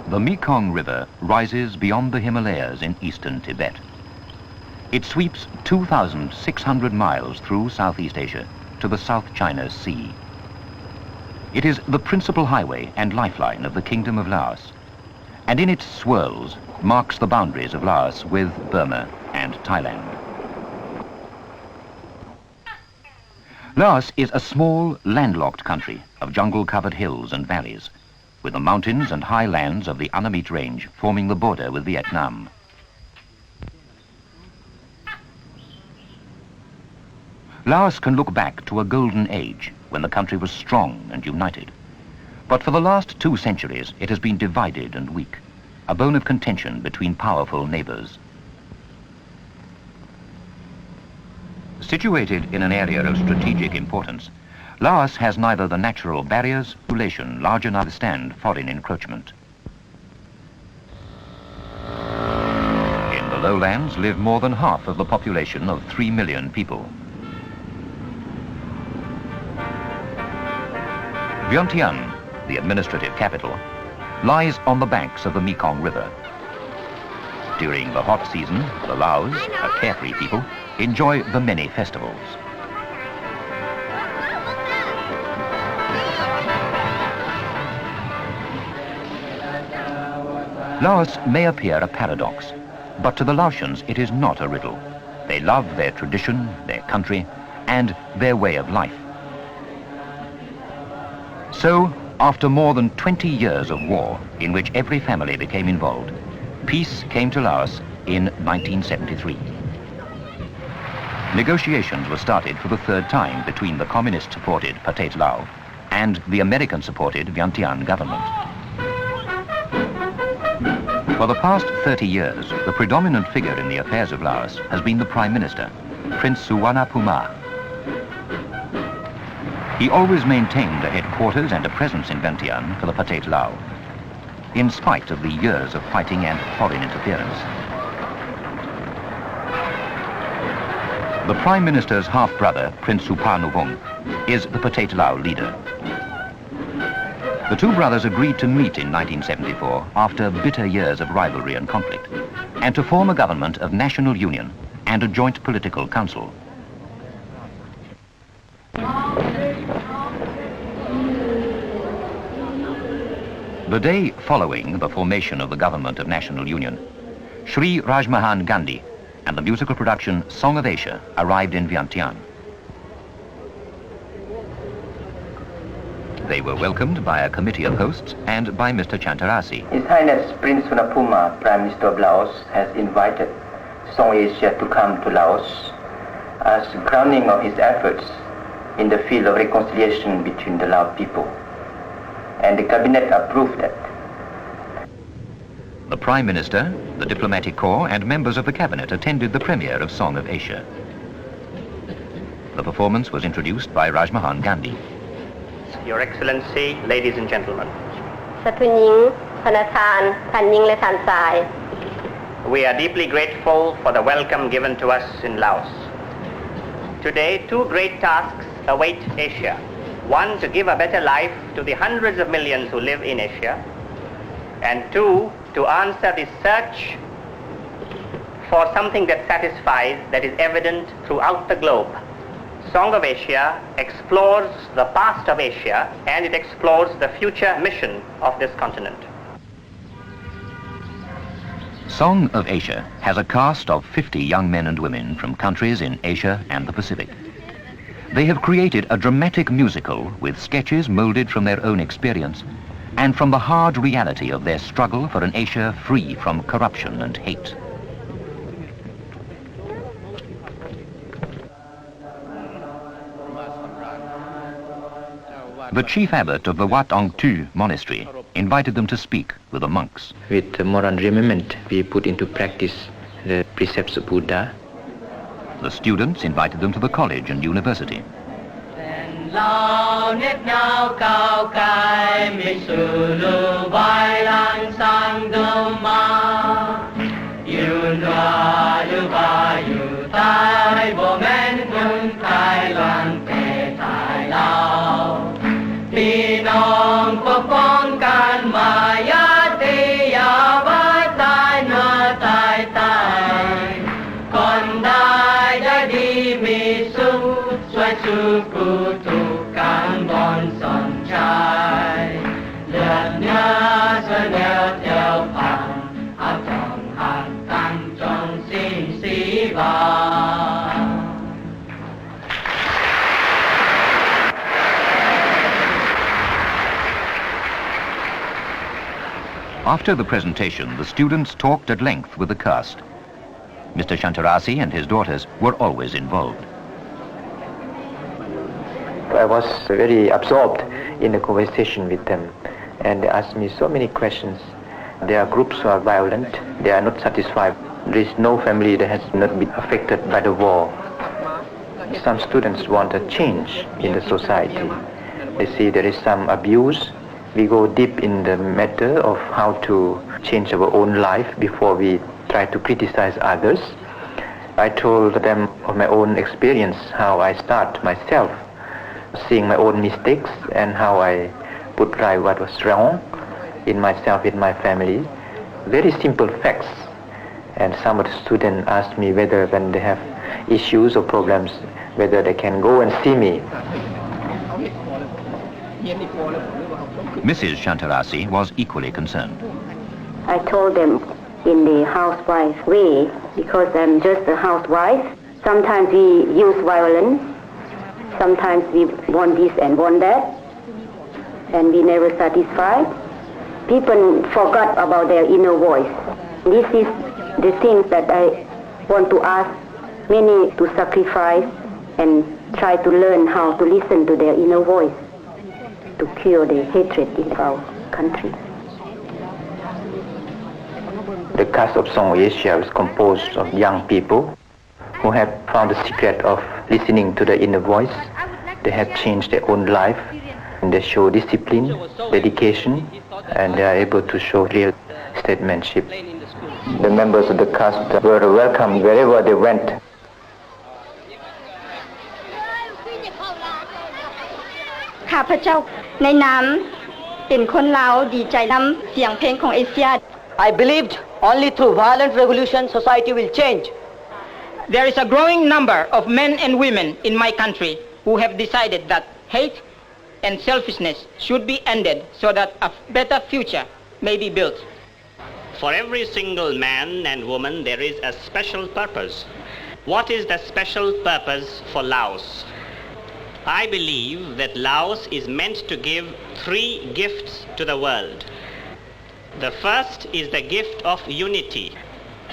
The Mekong River rises beyond the Himalayas in eastern Tibet. It sweeps 2,600 miles through Southeast Asia to the South China Sea. It is the principal highway and lifeline of the Kingdom of Laos, and in its swirls marks the boundaries of Laos with Burma and Thailand. Laos is a small, landlocked country of jungle-covered hills and valleys, with the mountains and high lands of the Annamite Range forming the border with Vietnam. Laos can look back to a golden age when the country was strong and united. But for the last 2 centuries, it has been divided and weak, a bone of contention between powerful neighbors. Situated in an area of strategic importance, Laos has neither the natural barriers nor population large enough to stand foreign encroachment. In the lowlands live more than half of the population of 3 million people. Vientiane, the administrative capital, lies on the banks of the Mekong River. During the hot season, the Laos, a carefree people, enjoy the many festivals. Laos may appear a paradox, but to the Laotians it is not a riddle. They love their tradition, their country, and their way of life. So, after more than 20 years of war, in which every family became involved, peace came to Laos in 1973. Negotiations were started for the 3rd time between the communist-supported Pathet Lao and the American-supported Vientiane government. For the past 30 years, the predominant figure in the affairs of Laos has been the Prime Minister, Prince Suvarnabhuma. He always maintained a headquarters and a presence in Vientiane for the Pathet Lao, in spite of the years of fighting and foreign interference. The Prime Minister's half-brother, Prince Suparnuvong, is the Pathet Lao leader. The 2 brothers agreed to meet in 1974 after bitter years of rivalry and conflict, and to form a government of national union and a joint political council. The day following the formation of the government of national union, Sri Rajmohan Gandhi and the musical production Song of Asia arrived in Vientiane. They were welcomed by a committee of hosts and by Mr. Chantarasi. His Highness Prince Suvarnabhuma, Prime Minister of Laos, has invited Song Asia to come to Laos as crowning of his efforts in the field of reconciliation between the Lao people. And the cabinet approved that. The Prime Minister, the diplomatic corps and members of the cabinet attended the premiere of Song of Asia. The performance was introduced by Rajmohan Gandhi. Your Excellency, ladies and gentlemen. We are deeply grateful for the welcome given to us in Laos. Today, 2 great tasks await Asia. 1, to give a better life to the hundreds of millions who live in Asia, and 2, to answer the search for something that satisfies, that is evident throughout the globe. Song of Asia explores the past of Asia, and it explores the future mission of this continent. Song of Asia has a cast of 50 young men and women from countries in Asia and the Pacific. They have created a dramatic musical with sketches molded from their own experience and from the hard reality of their struggle for an Asia free from corruption and hate. The chief abbot of the Wat Ong Tu monastery invited them to speak with the monks. With moral remembrance, we put into practice the precepts of Buddha. The students invited them to the college and university. After the presentation, the students talked at length with the cast. Mr. Shantarasi and his daughters were always involved. I was very absorbed in the conversation with them, and they asked me so many questions. There are groups who are violent. They are not satisfied. There is no family that has not been affected by the war. Some students want a change in the society. They see there is some abuse. We go deep in the matter of how to change our own life before we try to criticize others. I told them of my own experience, how I start myself, seeing my own mistakes and how I put right what was wrong in myself, in my family. Very simple facts. And some of the students asked me whether when they have issues or problems, whether they can go and see me. Mrs. Shantarasi was equally concerned. I told them in the housewife way, because I'm just a housewife. Sometimes we use violence. Sometimes we want this and want that. And we never satisfied. People forgot about their inner voice. This is the things that I want to ask many to sacrifice and try to learn how to listen to their inner voice to cure the hatred in our country. The cast of Song of Asia is composed of young people who have found the secret of listening to the inner voice. They have changed their own life, and they show discipline, dedication, and they are able to show real statesmanship. The members of the cast were welcome wherever they went. ข้าพเจ้าในนามเป็นคนลาวดีใจนำเสียงเพลงของเอเชีย I believed only through violent revolution society will change. There is a growing number of men and women in my country who have decided that hate and selfishness should be ended so that a better future may be built. For every single man and woman, there is a special purpose. What is the special purpose for Laos? I believe that Laos is meant to give 3 gifts to the world. The first is the gift of unity.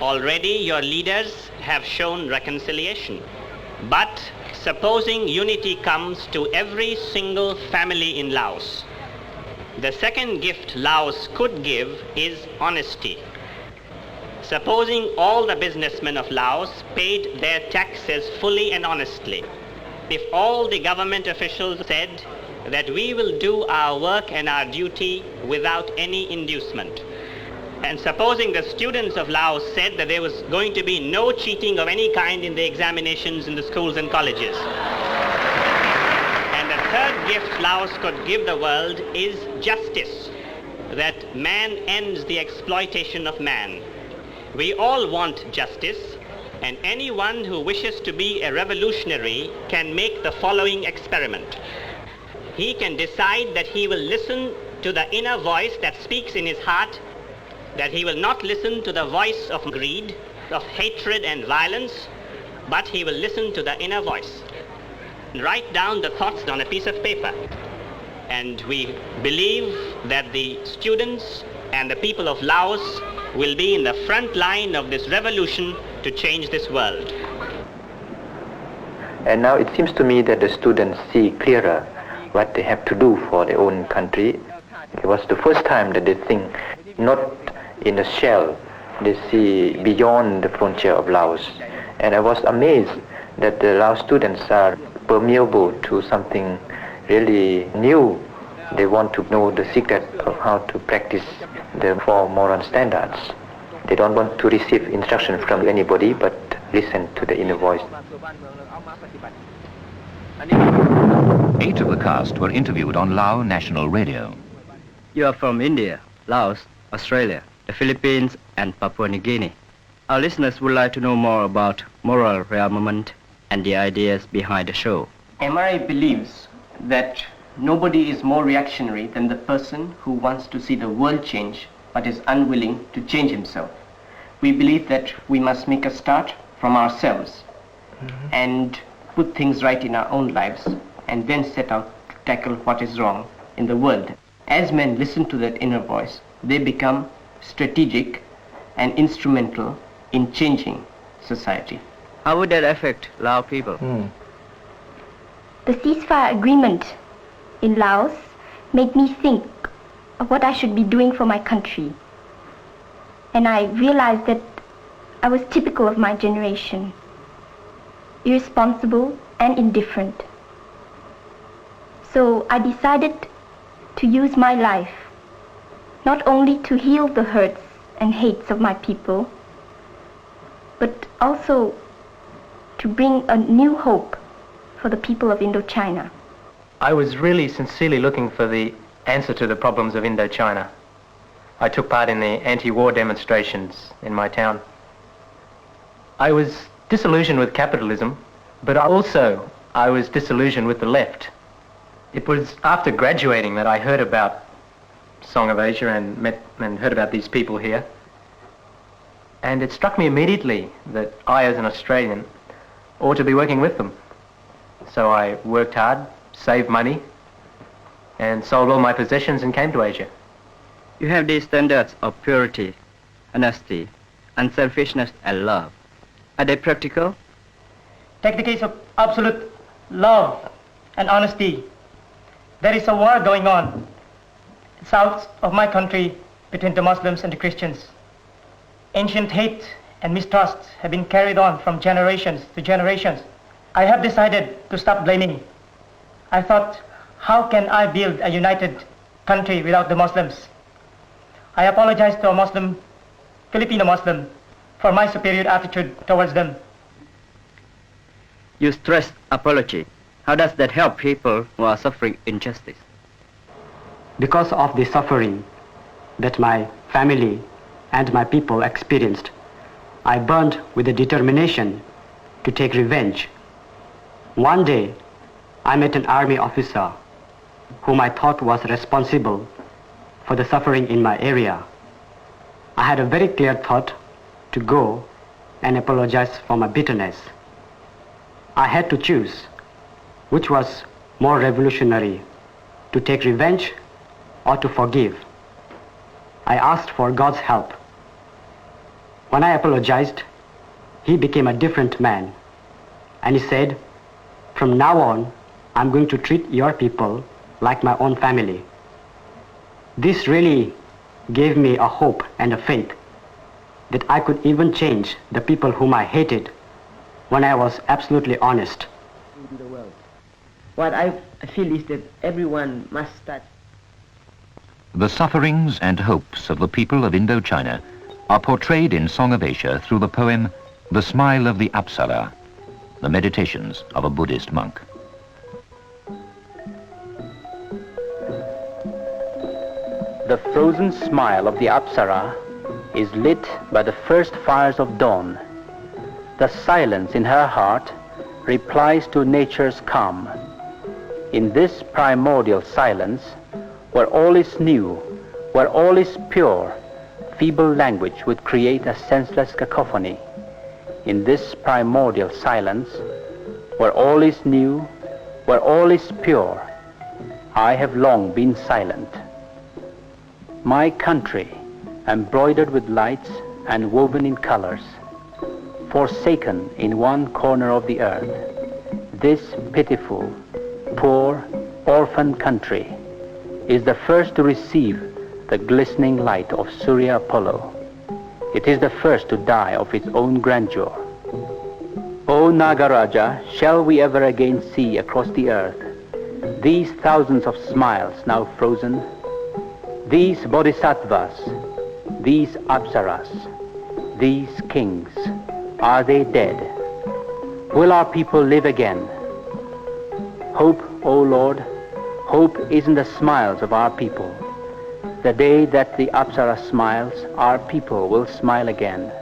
Already your leaders have shown reconciliation. But supposing unity comes to every single family in Laos, the second gift Laos could give is honesty. Supposing all the businessmen of Laos paid their taxes fully and honestly, if all the government officials said that we will do our work and our duty without any inducement, and supposing the students of Laos said that there was going to be no cheating of any kind in the examinations in the schools and colleges, and the third gift Laos could give the world is justice, that man ends the exploitation of man. We all want justice, and anyone who wishes to be a revolutionary can make the following experiment. He can decide that he will listen to the inner voice that speaks in his heart, that he will not listen to the voice of greed, of hatred and violence, but he will listen to the inner voice. Write down the thoughts on a piece of paper. And we believe that the students and the people of Laos will be in the front line of this revolution to change this world. And now it seems to me that the students see clearer what they have to do for their own country. It was the first time that they think not in a shell, they see beyond the frontier of Laos. And I was amazed that the Laos students are permeable to something really new. They want to know the secret of how to practice the 4 moral standards. They don't want to receive instruction from anybody, but listen to the inner voice. 8 of the cast were interviewed on Lao National Radio. You are from India, Laos, Australia, the Philippines, and Papua New Guinea. Our listeners would like to know more about moral rearmament and the ideas behind the show. MRI believes that nobody is more reactionary than the person who wants to see the world change but is unwilling to change himself. We believe that we must make a start from ourselves and put things right in our own lives and then set out to tackle what is wrong in the world. As men listen to that inner voice, they become strategic, and instrumental in changing society. How would that affect Lao people? The ceasefire agreement in Laos made me think of what I should be doing for my country. And I realized that I was typical of my generation, irresponsible and indifferent. So I decided to use my life not only to heal the hurts and hates of my people, but also to bring a new hope for the people of Indochina. I was really sincerely looking for the answer to the problems of Indochina. I took part in the anti-war demonstrations in my town. I was disillusioned with capitalism, but also I was disillusioned with the left. It was after graduating that I heard about Song of Asia and heard about these people here. And it struck me immediately that I, as an Australian, ought to be working with them. So I worked hard, saved money, and sold all my possessions and came to Asia. You have these standards of purity, honesty, unselfishness, and love. Are they practical? Take the case of absolute love and honesty. There is a war going on south of my country between the Muslims and the Christians. Ancient hate and mistrust have been carried on from generations to generations. I have decided to stop blaming. I thought, how can I build a united country without the Muslims? I apologize to a Muslim, Filipino Muslim, for my superior attitude towards them. You stress apology. How does that help people who are suffering injustice? Because of the suffering that my family and my people experienced, I burned with a determination to take revenge. One day, I met an army officer whom I thought was responsible for the suffering in my area. I had a very clear thought to go and apologize for my bitterness. I had to choose which was more revolutionary, to take revenge or to forgive. I asked for God's help. When I apologized, he became a different man. And he said, from now on, I'm going to treat your people like my own family. This really gave me a hope and a faith that I could even change the people whom I hated when I was absolutely honest. What I feel is that everyone must start. The sufferings and hopes of the people of Indochina are portrayed in Song of Asia through the poem The Smile of the Apsara, the meditations of a Buddhist monk. The frozen smile of the Apsara is lit by the first fires of dawn. The silence in her heart replies to nature's calm. In this primordial silence, where all is new, where all is pure, feeble language would create a senseless cacophony. In this primordial silence, where all is new, where all is pure, I have long been silent. My country, embroidered with lights and woven in colors, forsaken in one corner of the earth, this pitiful, poor, orphan country is the first to receive the glistening light of Surya Apollo. It is the first to die of its own grandeur. O Nagaraja, shall we ever again see across the earth these thousands of smiles now frozen, these bodhisattvas, these apsaras, these kings, are they dead? Will our people live again? Hope, O Lord, hope is in the smiles of our people. The day that the Apsara smiles, our people will smile again.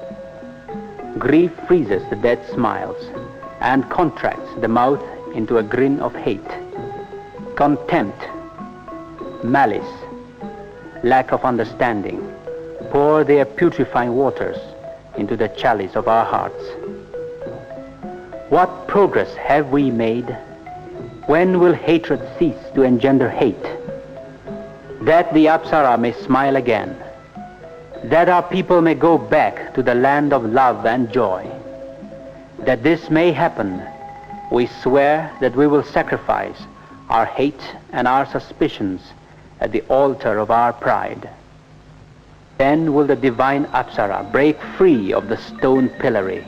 Grief freezes the dead smiles and contracts the mouth into a grin of hate. Contempt, malice, lack of understanding pour their putrefying waters into the chalice of our hearts. What progress have we made? When will hatred cease to engender hate? That the Apsara may smile again. that our people may go back to the land of love and joy. That this may happen, we swear that we will sacrifice our hate and our suspicions at the altar of our pride. Then will the divine Apsara break free of the stone pillory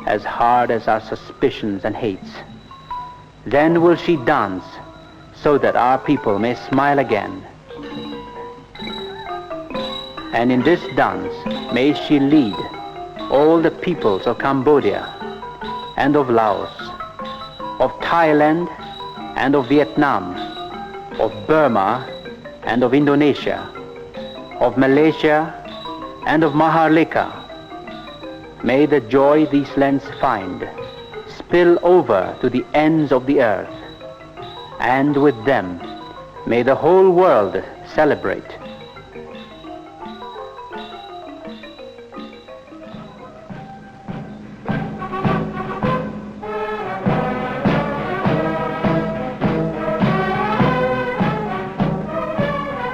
as hard as our suspicions and hates. Then will she dance so that our people may smile again. And in this dance may she lead all the peoples of Cambodia and of Laos, of Thailand and of Vietnam, of Burma and of Indonesia, of Malaysia and of Maharlika. May the joy these lands find spill over to the ends of the earth, and with them may the whole world celebrate.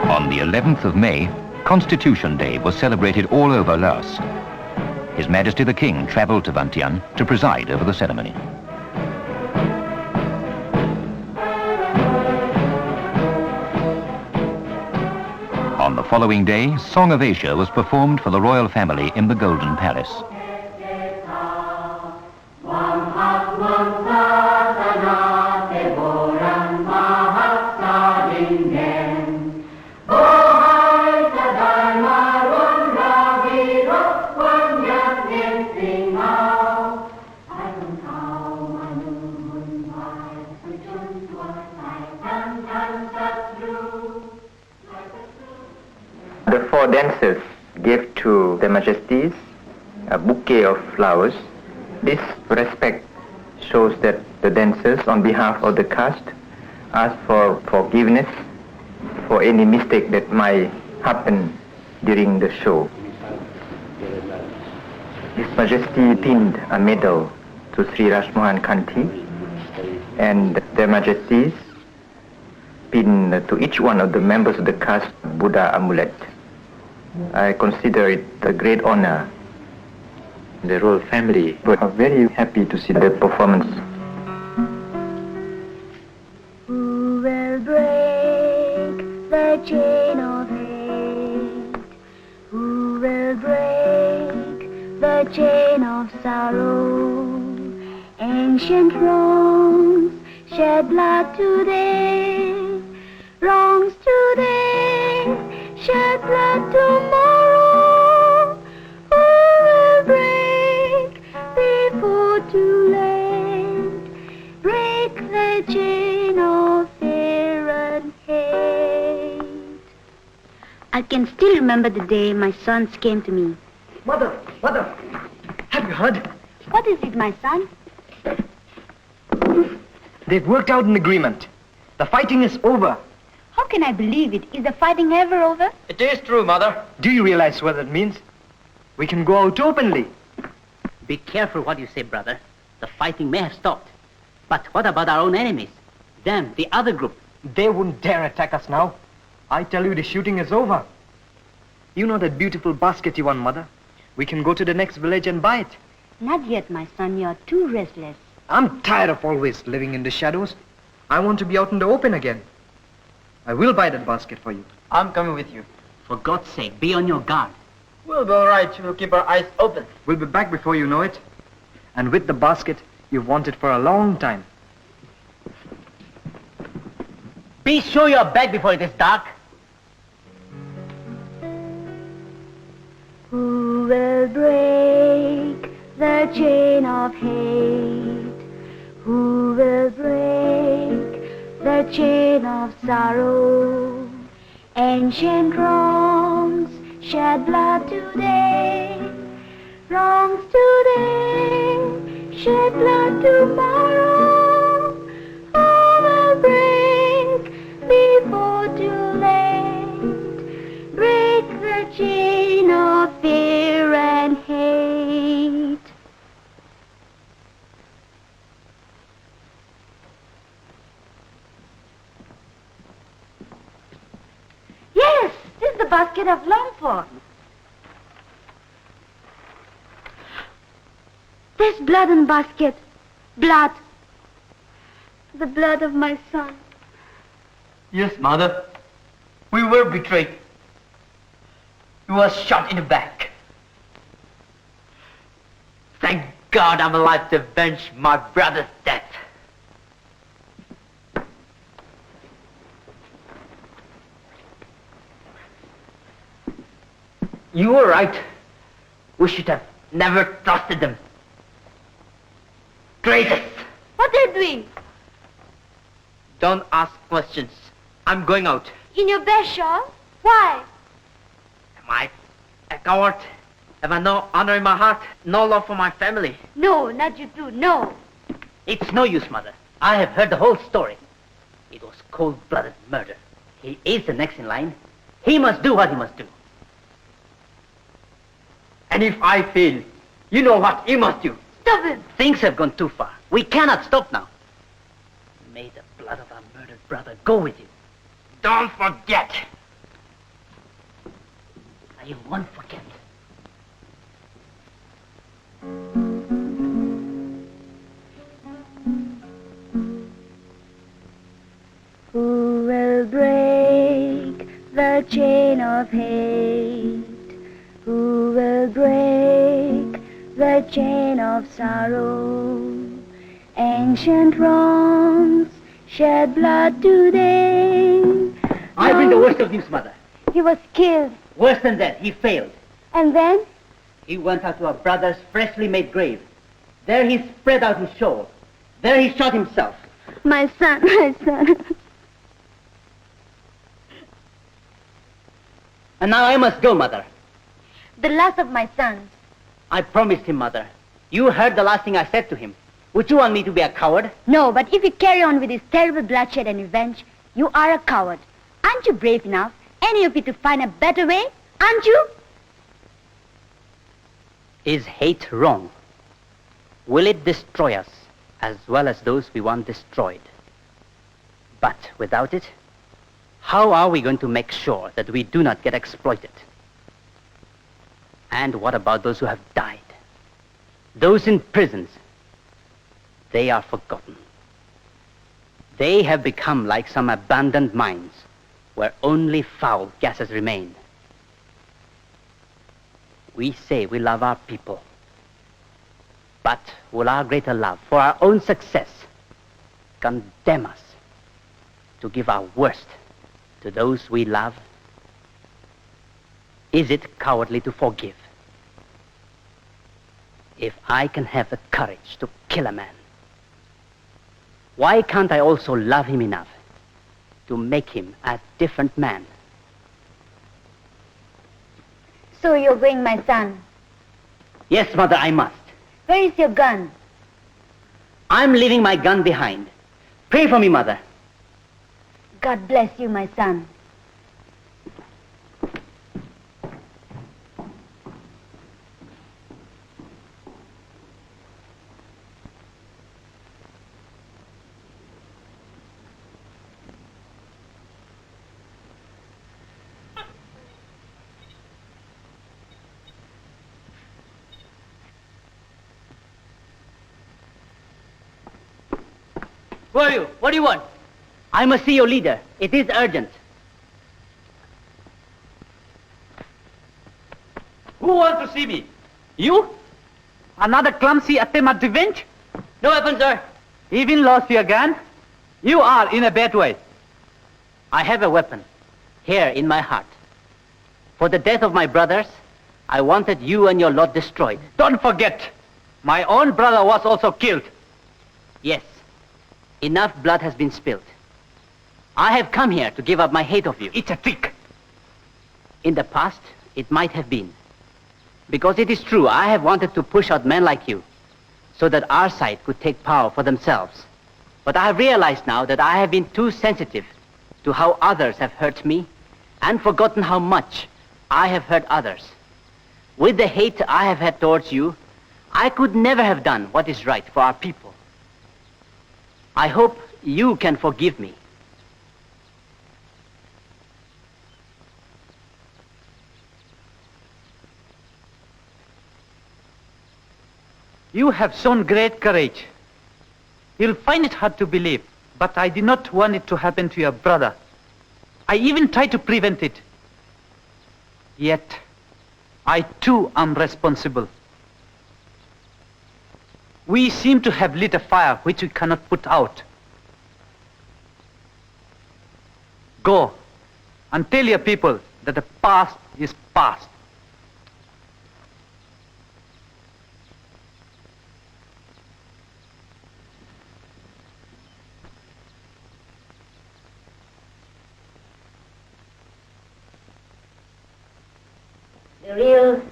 On the 11th of May, Constitution Day was celebrated all over Laos. His Majesty the King travelled to Vientiane to preside over the ceremony. On the following day, Song of Asia was performed for the royal family in the Golden Palace. The four dancers gave to their majesties a bouquet of flowers. This respect shows that the dancers, on behalf of the caste, ask for forgiveness for any mistake that might happen during the show. His Majesty pinned a medal to Sri Rajmohan Gandhi, and their majesties pinned to each one of the members of the caste Buddha amulet. I consider it a great honor. The royal family were very happy to see the performance. Who will break the chain of hate? Who will break the chain of sorrow? Ancient wrongs shed blood today, wrongs today, shed blood tomorrow. Who will break before too late? Break the chain of fear and hate. I can still remember the day my sons came to me. Mother, have you heard? What is it, my son? They've worked out an agreement. The fighting is over. How can I believe it? Is the fighting ever over? It is true, Mother. Do you realize what that means? We can go out openly. Be careful what you say, brother. The fighting may have stopped. But what about our own enemies? Them, the other group. They wouldn't dare attack us now. I tell you, the shooting is over. You know that beautiful basket you won, Mother? We can go to the next village and buy it. Not yet, my son. You're too restless. I'm tired of always living in the shadows. I want to be out in the open again. I will buy that basket for you. I'm coming with you. For God's sake, be on your guard. We'll be all right. We'll keep our eyes open. We'll be back before you know it. And with the basket you've wanted for a long time. Be sure you're back before it is dark. Who will break the chain of hate? Who will break the chain of sorrow? Ancient wrongs shed blood today, wrongs today, shed blood tomorrow. Who will break before too late? Break the chain of fear and hate. Yes, this is the basket I've longed for. There's blood in the basket. Blood. The blood of my son. Yes, Mother. We were betrayed. We were shot in the back. Thank God I'm alive to avenge my brother's death. You were right. We should have never trusted them. Traitors! What are you doing? Don't ask questions. I'm going out. In your best shawl? Why? Am I a coward? Have I no honor in my heart? No love for my family? No, not you too. No. It's no use, Mother. I have heard the whole story. It was cold-blooded murder. He is the next in line. He must do what he must do. And if I fail, you know what you must do. Stop him. Things have gone too far. We cannot stop now. May the blood of our murdered brother go with you. Don't forget. I won't forget. Who will break the chain of hate? Who will break the chain of sorrow? Ancient wrongs shed blood today. I bring the worst of news, Mother. He was killed. Worse than that, he failed. And then? He went out to our brother's freshly made grave. There he spread out his shawl. There he shot himself. My son, my son. And now I must go, Mother. The last of my sons. I promised him, Mother. You heard the last thing I said to him. Would you want me to be a coward? No, but if you carry on with this terrible bloodshed and revenge, you are a coward. Aren't you brave enough, any of you, to find a better way? Aren't you? Is hate wrong? Will it destroy us as well as those we want destroyed? But without it, how are we going to make sure that we do not get exploited? And what about those who have died? Those in prisons? They are forgotten. They have become like some abandoned mines where only foul gases remain. We say we love our people, but will our greater love for our own success condemn us to give our worst to those we love? Is it cowardly to forgive? If I can have the courage to kill a man, why can't I also love him enough to make him a different man? So you're going, my son. Yes, Mother, I must. Where is your gun? I'm leaving my gun behind. Pray for me, Mother. God bless you, my son. Who are you? What do you want? I must see your leader. It is urgent. Who wants to see me? You? Another clumsy attempt at revenge? No weapon, sir. Even lost your gun? You are in a bad way. I have a weapon here in my heart. For the death of my brothers, I wanted you and your lot destroyed. Don't forget, my own brother was also killed. Yes. Enough blood has been spilled. I have come here to give up my hate of you. It's a trick. In the past, it might have been. Because it is true, I have wanted to push out men like you, so that our side could take power for themselves. But I have realized now that I have been too sensitive to how others have hurt me, and forgotten how much I have hurt others. With the hate I have had towards you, I could never have done what is right for our people. I hope you can forgive me. You have shown great courage. You'll find it hard to believe, but I did not want it to happen to your brother. I even tried to prevent it. Yet, I too am responsible. We seem to have lit a fire which we cannot put out. Go and tell your people that the past is past. The real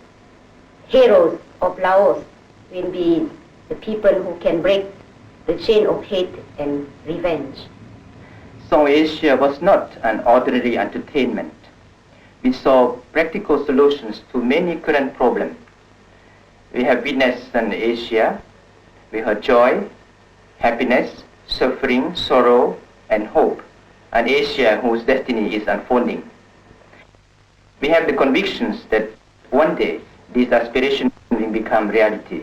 heroes of Laos will be the people who can break the chain of hate and revenge. Song Asia was not an ordinary entertainment. We saw practical solutions to many current problems. We have witnessed an Asia with her joy, happiness, suffering, sorrow, and hope, an Asia whose destiny is unfolding. We have the convictions that one day these aspirations will become reality.